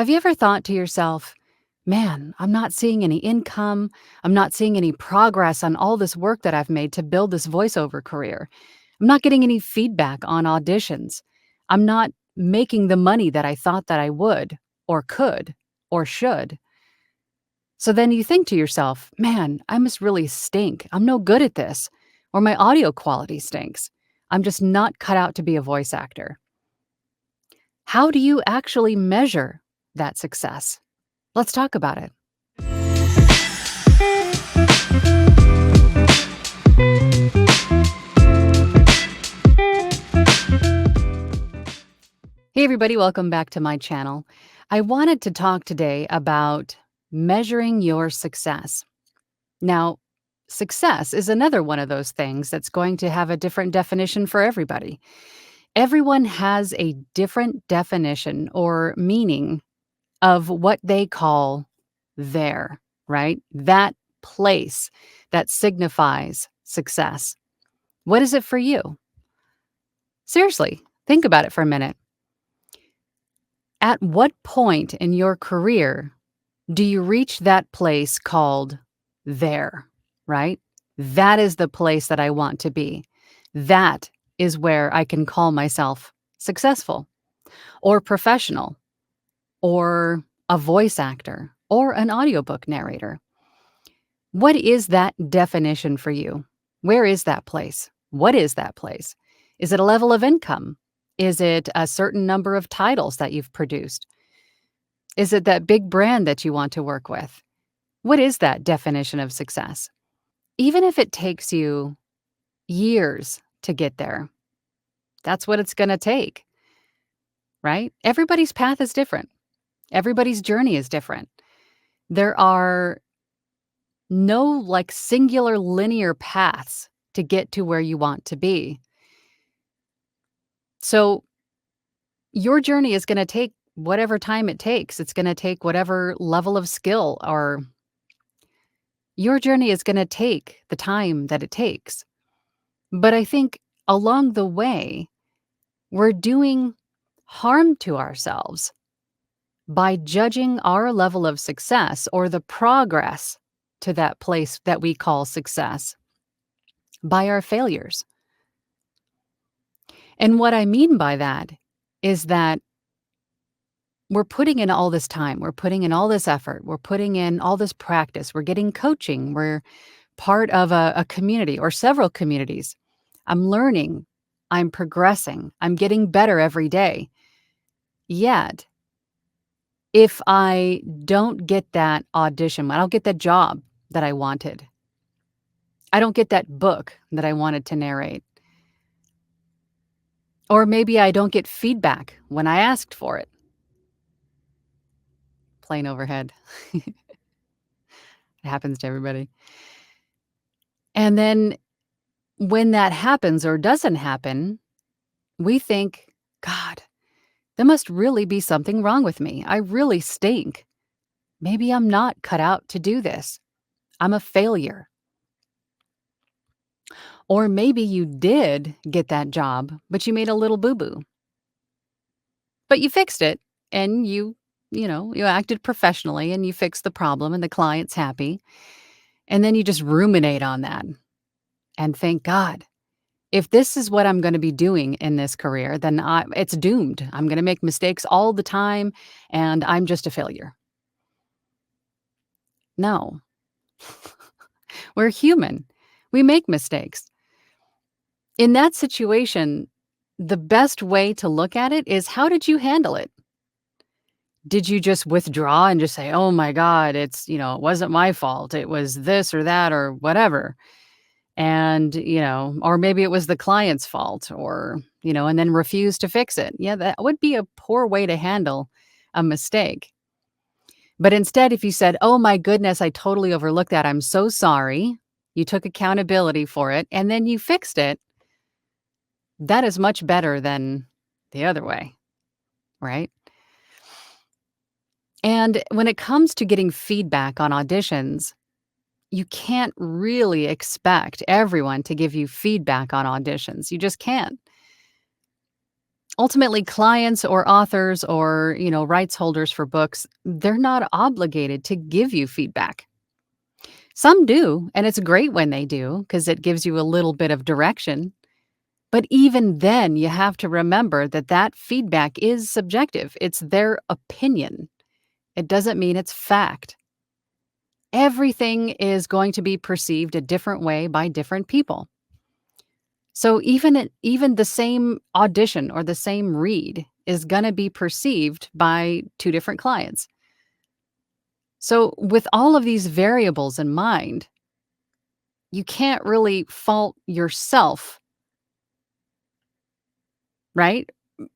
Have you ever thought to yourself, man, I'm not seeing any income. I'm not seeing any progress on all this work that I've made to build this voiceover career. I'm not getting any feedback on auditions. I'm not making the money that I thought that I would or could or should. So then you think to yourself, man, I must really stink. I'm no good at this. Or my audio quality stinks. I'm just not cut out to be a voice actor. How do you actually measure that success? Let's talk about it. Hey, everybody, welcome back to my channel. I wanted to talk today about measuring your success. Now, success is another one of those things that's going to have a different definition for everybody. Everyone has a different definition or meaning of what they call there, right? That place that signifies success. What is it for you? Seriously, think about it for a minute. At what point in your career do you reach that place called there, right? That is the place that I want to be. That is where I can call myself successful or professional or a voice actor or an audiobook narrator. What is that definition for you? Where is that place? What is that place? Is it a level of income? Is it a certain number of titles that you've produced? Is it that big brand that you want to work with? What is that definition of success? Even if it takes you years to get there, that's what it's going to take, right? Everybody's path is different. Everybody's journey is different. There are no singular linear paths to get to where you want to be. So your journey is going to take whatever time it takes. It's going to take whatever level of skill, or your journey is going to take the time that it takes. But I think along the way, we're doing harm to ourselves by judging our level of success or the progress to that place that we call success by our failures. And what I mean by that is that we're putting in all this time, we're putting in all this effort, we're putting in all this practice, we're getting coaching, we're part of a community or several communities. I'm learning, I'm progressing, I'm getting better every day. Yet, if I don't get that audition, I don't get that job that I wanted, I don't get that book that I wanted to narrate, or maybe I don't get feedback when I asked for it. Plane overhead. It happens to everybody. And then when that happens or doesn't happen, we think, God, there must really be something wrong with me. I really stink. Maybe I'm not cut out to do this. I'm a failure. Or maybe you did get that job, but you made a little boo-boo. But you fixed it and you acted professionally and you fixed the problem and the client's happy. And then you just ruminate on that and thank God, if this is what I'm going to be doing in this career, then it's doomed. I'm going to make mistakes all the time and I'm just a failure. No, we're human. We make mistakes. In that situation, the best way to look at it is, how did you handle it? Did you just withdraw and just say, oh my God, it wasn't my fault. It was this or that or whatever. And, or maybe it was the client's fault and then refuse to fix it. Yeah, that would be a poor way to handle a mistake. But instead, if you said, oh my goodness, I totally overlooked that. I'm so sorry. You took accountability for it and then you fixed it. That is much better than the other way, right? And when it comes to getting feedback on auditions, you can't really expect everyone to give you feedback on auditions. You just can't. Ultimately, clients or authors or, rights holders for books, they're not obligated to give you feedback. Some do, and it's great when they do because it gives you a little bit of direction. But even then, you have to remember that that feedback is subjective. It's their opinion. It doesn't mean it's fact. Everything is going to be perceived a different way by different people. So even the same audition or the same read is going to be perceived by two different clients. So with all of these variables in mind, you can't really fault yourself, right?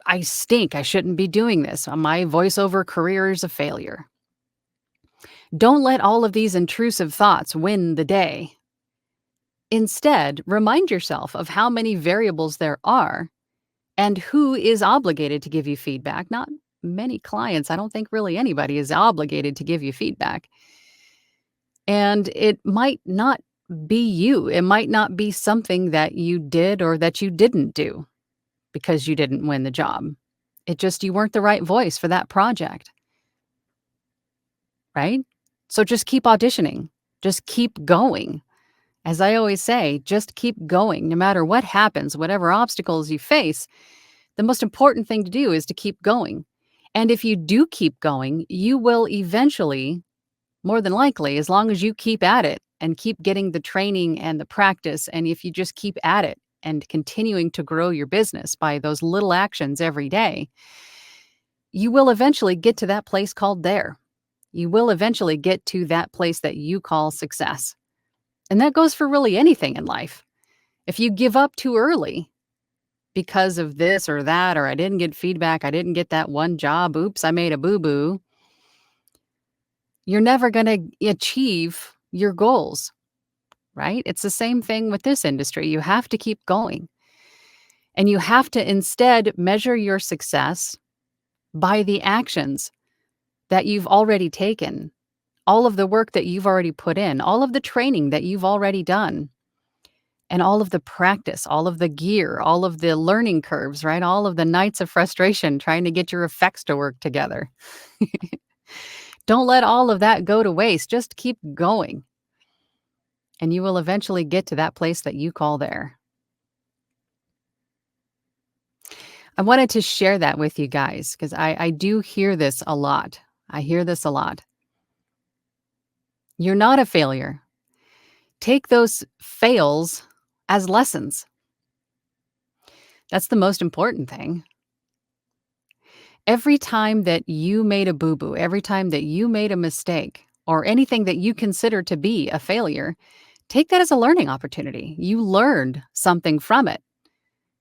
I stink. I shouldn't be doing this. My voiceover career is a failure. Don't let all of these intrusive thoughts win the day. Instead, remind yourself of how many variables there are and who is obligated to give you feedback. Not many clients. I don't think really anybody is obligated to give you feedback. And it might not be you. It might not be something that you did or that you didn't do because you didn't win the job. It just you weren't the right voice for that project, right? So just keep auditioning. Just keep going. As I always say, just keep going no matter what happens, whatever obstacles you face. The most important thing to do is to keep going. And if you do keep going, you will eventually, more than likely, as long as you keep at it and keep getting the training and the practice, and if you just keep at it and continuing to grow your business by those little actions every day, you will eventually get to that place called there. You will eventually get to that place that you call success. And that goes for really anything in life. If you give up too early because of this or that, or I didn't get feedback, I didn't get that one job, oops, I made a boo boo, you're never going to achieve your goals, right? It's the same thing with this industry. You have to keep going. And you have to instead measure your success by the actions that you've already taken, all of the work that you've already put in, all of the training that you've already done, and all of the practice, all of the gear, all of the learning curves, right? All of the nights of frustration trying to get your effects to work together. Don't let all of that go to waste. Just keep going. And you will eventually get to that place that you call there. I wanted to share that with you guys because I do hear this a lot. I hear this a lot. You're not a failure. Take those fails as lessons. That's the most important thing. Every time that you made a boo-boo, every time that you made a mistake, or anything that you consider to be a failure, take that as a learning opportunity. You learned something from it.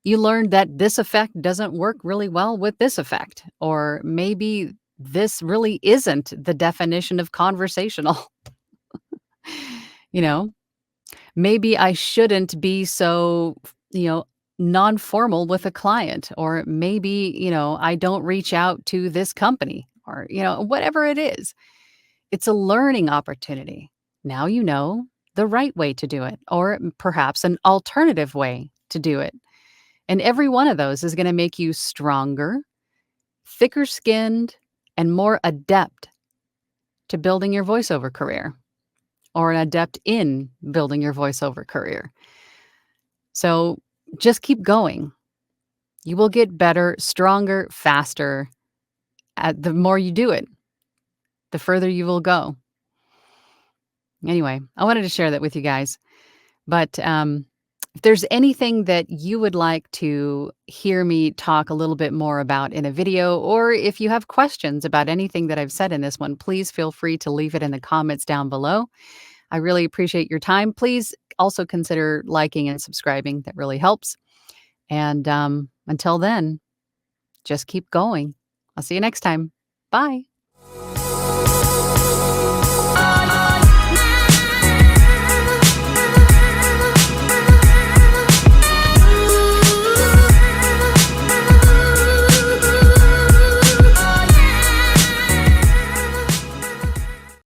You learned that this effect doesn't work really well with this effect, or maybe this really isn't the definition of conversational. you know, maybe I shouldn't be so, you know, non-formal with a client, or maybe, I don't reach out to this company, or, whatever it is. It's a learning opportunity. Now you know the right way to do it, or perhaps an alternative way to do it. And every one of those is going to make you stronger, thicker skinned, and more adept to building your voiceover career, or an adept in building your voiceover career. So just keep going. You will get better, stronger, faster. The more you do it, the further you will go. Anyway, I wanted to share that with you guys. But if there's anything that you would like to hear me talk a little bit more about in a video, or if you have questions about anything that I've said in this one, please feel free to leave it in the comments down below. I really appreciate your time. Please also consider liking and subscribing. That really helps. And until then, just keep going. I'll see you next time. Bye.